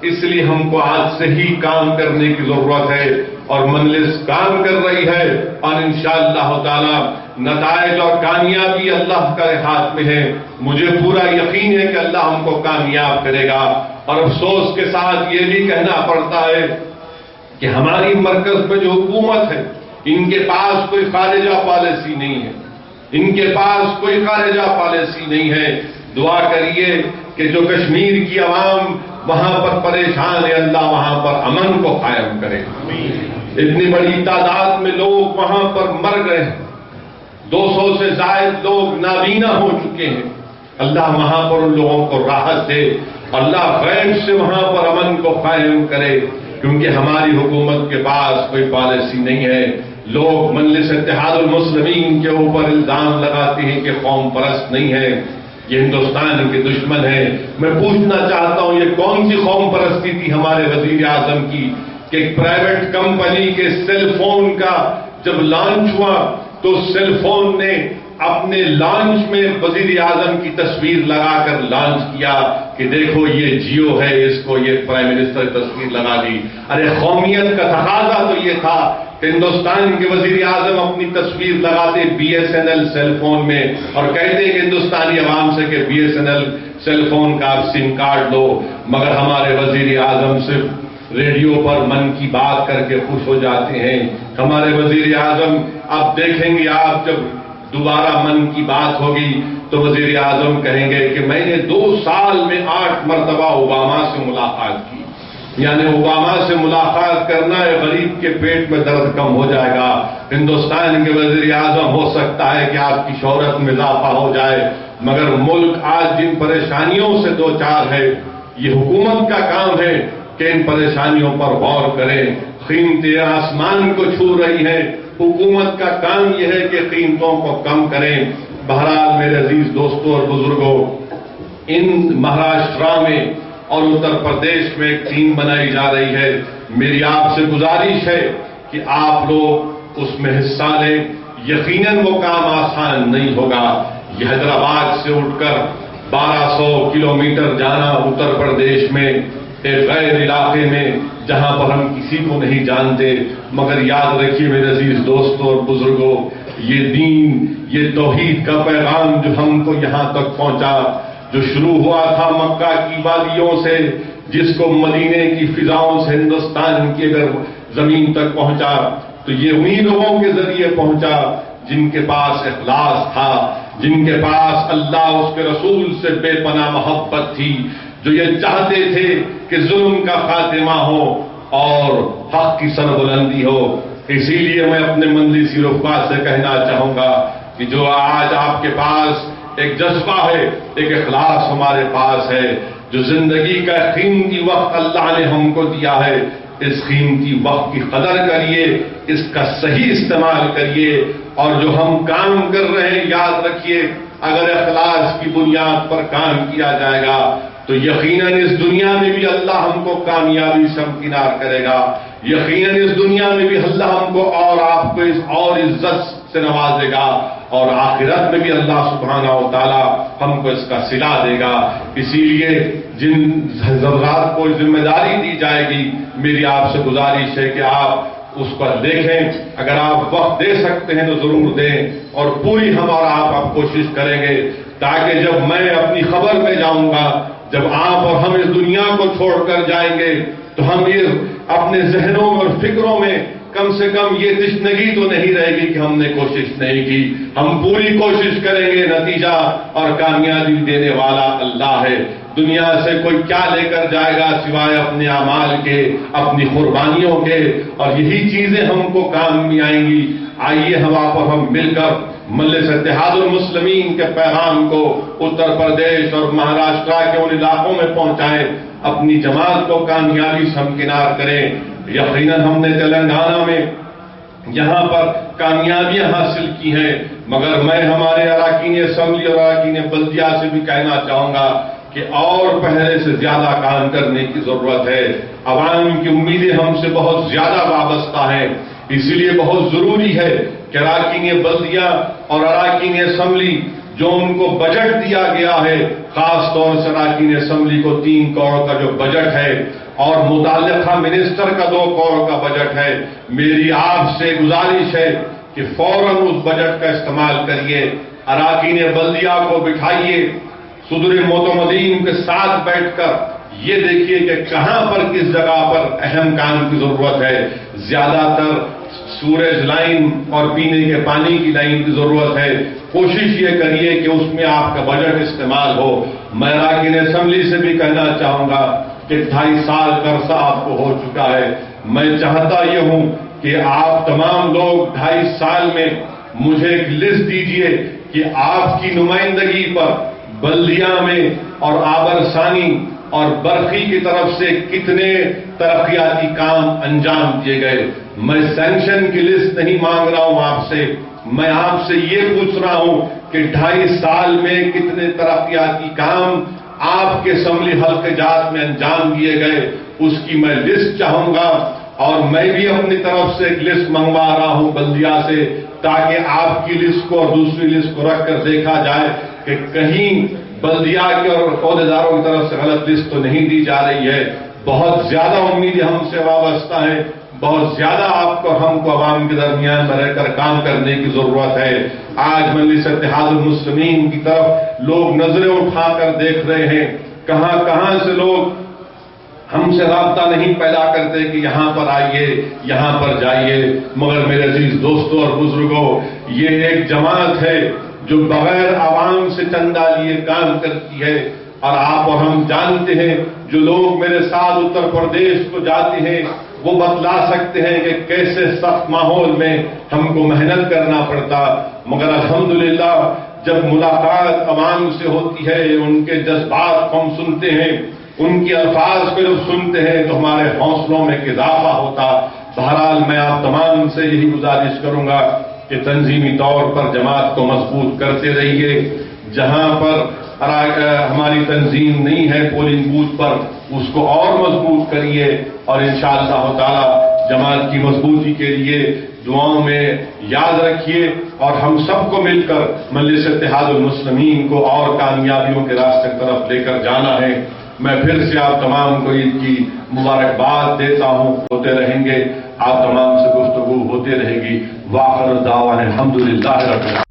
اس لیے ہم کو آج سے ہی کام کرنے کی ضرورت ہے، اور مجلس کام کر رہی ہے، اور انشاءاللہ تعالی نتائج اور کامیابی اللہ کے ہاتھ میں ہے۔ مجھے پورا یقین ہے کہ اللہ ہم کو کامیاب کرے گا۔ اور افسوس کے ساتھ یہ بھی کہنا پڑتا ہے کہ ہماری مرکز میں جو حکومت ہے، ان کے پاس کوئی خارجہ پالیسی نہیں ہے، ان کے پاس کوئی خارجہ پالیسی نہیں ہے۔ دعا کریے کہ جو کشمیر کی عوام وہاں پر پریشان ہے، اللہ وہاں پر امن کو قائم کرے۔ اتنی بڑی تعداد میں لوگ وہاں پر مر گئے ہیں، 200 سے زائد لوگ نابینا ہو چکے ہیں، اللہ وہاں پر ان لوگوں کو راحت دے، اللہ غیب سے وہاں پر امن کو قائم کرے، کیونکہ ہماری حکومت کے پاس کوئی پالیسی نہیں ہے۔ لوگ مجلس اتحاد المسلمین کے اوپر الزام لگاتے ہیں کہ قوم پرست نہیں ہے، یہ ہندوستان کے دشمن ہے۔ میں پوچھنا چاہتا ہوں، یہ کون سی قوم پرستی تھی ہمارے وزیر اعظم کی کہ ایک پرائیویٹ کمپنی کے سیل فون کا جب لانچ ہوا تو سیل فون نے اپنے لانچ میں وزیر اعظم کی تصویر لگا کر لانچ کیا کہ دیکھو یہ جیو ہے، اس کو یہ پرائم منسٹر تصویر لگا دی۔ ارے قومیت کا تقاضا تو یہ تھا کہ ہندوستان کے وزیر اعظم اپنی تصویر لگاتے BSNL سیل فون میں اور کہتے کہ ہندوستانی عوام سے کہ BSNL سیل فون کا آپ سم کارڈ لو، مگر ہمارے وزیر اعظم صرف ریڈیو پر من کی بات کر کے خوش ہو جاتے ہیں۔ ہمارے وزیر اعظم آپ دیکھیں گے، آپ جب دوبارہ من کی بات ہوگی تو وزیر اعظم کہیں گے کہ میں نے 2 سال میں 8 مرتبہ اوباما سے ملاقات کی، یعنی اوباما سے ملاقات کرنا ہے، غریب کے پیٹ میں درد کم ہو جائے گا۔ ہندوستان کے وزیر اعظم ہو سکتا ہے کہ آپ کی شہرت میں اضافہ ہو جائے، مگر ملک آج جن پریشانیوں سے دوچار ہے، یہ حکومت کا کام ہے کہ ان پریشانیوں پر غور کریں۔ قیمتیں آسمان کو چھو رہی ہیں، حکومت کا کام یہ ہے کہ قیمتوں کو کم کریں۔ بہرحال میرے عزیز دوستوں اور بزرگوں، ان مہاراشٹرا میں اور اتر پردیش میں ایک ٹیم بنائی جا رہی ہے۔ میری آپ سے گزارش ہے کہ آپ لوگ اس میں حصہ لیں۔ یقیناً وہ کام آسان نہیں ہوگا۔ یہ حیدرآباد سے اٹھ کر 1200 کلومیٹر جانا اتر پردیش میں ایک غیر علاقے میں جہاں پر ہم کسی کو نہیں جانتے، مگر یاد رکھیے میرے عزیز دوستوں اور بزرگوں، یہ دین، یہ توحید کا پیغام جو ہم کو یہاں تک پہنچا، جو شروع ہوا تھا مکہ کی وادیوں سے، جس کو مدینے کی فضاؤں سے ہندوستان کی اگر زمین تک پہنچا تو یہ انہی لوگوں کے ذریعے پہنچا جن کے پاس اخلاص تھا، جن کے پاس اللہ اس کے رسول سے بے پناہ محبت تھی، جو یہ چاہتے تھے کہ ظلم کا خاتمہ ہو اور حق کی سربلندی ہو۔ اسی لیے میں اپنے مجلسی رفقا سے کہنا چاہوں گا کہ جو آج آپ کے پاس ایک جذبہ ہے، ایک اخلاص ہمارے پاس ہے، جو زندگی کا قیمتی وقت اللہ نے ہم کو دیا ہے، اس قیمتی وقت کی قدر کریے، اس کا صحیح استعمال کریے، اور جو ہم کام کر رہے ہیں یاد رکھیے اگر اخلاص کی بنیاد پر کام کیا جائے گا تو یقیناً اس دنیا میں بھی اللہ ہم کو کامیابی سے ہمکنار کرے گا، یقیناً اس دنیا میں بھی اللہ ہم کو اور آپ کو اور عزت سے نوازے گا، اور آخرت میں بھی اللہ سبحانہ و تعالی ہم کو اس کا صلہ دے گا۔ اسی لیے جن ضرورات کو ذمہ داری دی جائے گی، میری آپ سے گزارش ہے کہ آپ اس پر دیکھیں، اگر آپ وقت دے سکتے ہیں تو ضرور دیں، اور پوری ہم اور آپ کوشش کریں گے تاکہ جب میں اپنی خبر میں جاؤں گا، جب آپ اور ہم اس دنیا کو چھوڑ کر جائیں گے تو ہم یہ اپنے ذہنوں اور فکروں میں کم سے کم یہ تشنگی تو نہیں رہے گی کہ ہم نے کوشش نہیں کی۔ ہم پوری کوشش کریں گے، نتیجہ اور کامیابی دینے والا اللہ ہے۔ دنیا سے کوئی کیا لے کر جائے گا سوائے اپنے اعمال کے، اپنی قربانیوں کے، اور یہی چیزیں ہم کو کام میں آئیں گی۔ آئیے ہم مل کر مجلس اتحاد المسلمین کے پیغام کو اتر پردیش اور مہاراشٹرا کے ان علاقوں میں پہنچائیں، اپنی جماعت کو کامیابی سے ہمکنار کریں۔ یقیناً ہم نے تلنگانہ میں یہاں پر کامیابیاں حاصل کی ہیں، مگر میں ہمارے اراکین اسمبلی اور اراکین بلدیہ سے بھی کہنا چاہوں گا کہ اور پہلے سے زیادہ کام کرنے کی ضرورت ہے۔ عوام کی امیدیں ہم سے بہت زیادہ وابستہ ہیں، اسی لیے بہت ضروری ہے کہ اراکین بلدیہ اور اراکین اسمبلی جو ان کو بجٹ دیا گیا ہے، خاص طور سے اراکین اسمبلی کو 3 کروڑ کا جو بجٹ ہے، اور متعلقہ منسٹر کا 2 کروڑ کا بجٹ ہے. میری آپ سے گزارش ہے کہ فوراً اس بجٹ کا استعمال کریے. اراکین بلدیہ کو بٹھائیے, صدور معتمدین کے ساتھ بیٹھ کر یہ دیکھیے کہ کہاں پر کس جگہ پر اہم کام کی ضرورت ہے. زیادہ تر سوریج لائن اور پینے کے پانی کی لائن کی ضرورت ہے. کوشش یہ کریے کہ اس میں آپ کا بجٹ استعمال ہو. میں اراکین اسمبلی سے بھی کہنا چاہوں گا کہ 2.5 سال کا عرصہ آپ کو ہو چکا ہے. میں چاہتا یہ ہوں کہ آپ تمام لوگ 2.5 سال میں مجھے ایک لسٹ دیجئے کہ آپ کی نمائندگی پر بلدیہ میں اور آبرسانی اور برقی کی طرف سے کتنے ترقیاتی کام انجام دیے گئے. میں سینکشن کی لسٹ نہیں مانگ رہا ہوں آپ سے, میں آپ سے یہ پوچھ رہا ہوں کہ 2.5 سال میں کتنے ترقیاتی کام آپ کے اسمبلی حلقہ جات میں انجام دیے گئے, اس کی میں لسٹ چاہوں گا. اور میں بھی اپنی طرف سے ایک لسٹ منگوا رہا ہوں بلدیہ سے, تاکہ آپ کی لسٹ کو اور دوسری لسٹ کو رکھ کر دیکھا جائے کہ کہیں بلدیہ کے اور عہدیداروں کی طرف سے غلط لسٹ تو نہیں دی جا رہی ہے. بہت زیادہ امیدیں ہم سے وابستہ ہیں, بہت زیادہ آپ کو ہم کو عوام کے درمیان میں رہ کر کام کرنے کی ضرورت ہے. آج مجلس اتحاد المسلمین کی طرف لوگ نظریں اٹھا کر دیکھ رہے ہیں, کہاں کہاں سے لوگ ہم سے رابطہ نہیں پیدا کرتے کہ یہاں پر آئیے, یہاں پر جائیے. مگر میرے عزیز دوستوں اور بزرگوں, یہ ایک جماعت ہے جو بغیر عوام سے چندہ لیے کام کرتی ہے. اور آپ اور ہم جانتے ہیں, جو لوگ میرے ساتھ اتر پردیش کو جاتے ہیں وہ بتلا سکتے ہیں کہ کیسے سخت ماحول میں ہم کو محنت کرنا پڑتا. مگر الحمدللہ جب ملاقات عوام سے ہوتی ہے, ان کے جذبات کو ہم سنتے ہیں, ان کے الفاظ کو جب سنتے ہیں تو ہمارے حوصلوں میں اضافہ ہوتا. بہرحال میں آپ تمام سے یہی گزارش کروں گا کہ تنظیمی طور پر جماعت کو مضبوط کرتے رہیے. جہاں پر ہماری تنظیم نہیں ہے پولنگ بوتھ پر, اس کو اور مضبوط کریے. اور انشاءاللہ تعالی جماعت کی مضبوطی کے لیے دعاؤں میں یاد رکھیے, اور ہم سب کو مل کر مجلس اتحاد المسلمین کو اور کامیابیوں کے راستے کی طرف لے کر جانا ہے. میں پھر سے آپ تمام کو عید کی مبارکباد دیتا ہوں. ہوتے رہیں گے, آپ تمام سے گفتگو ہوتے رہے گی. وآخر دعوانا الحمدللہ رب العالمین.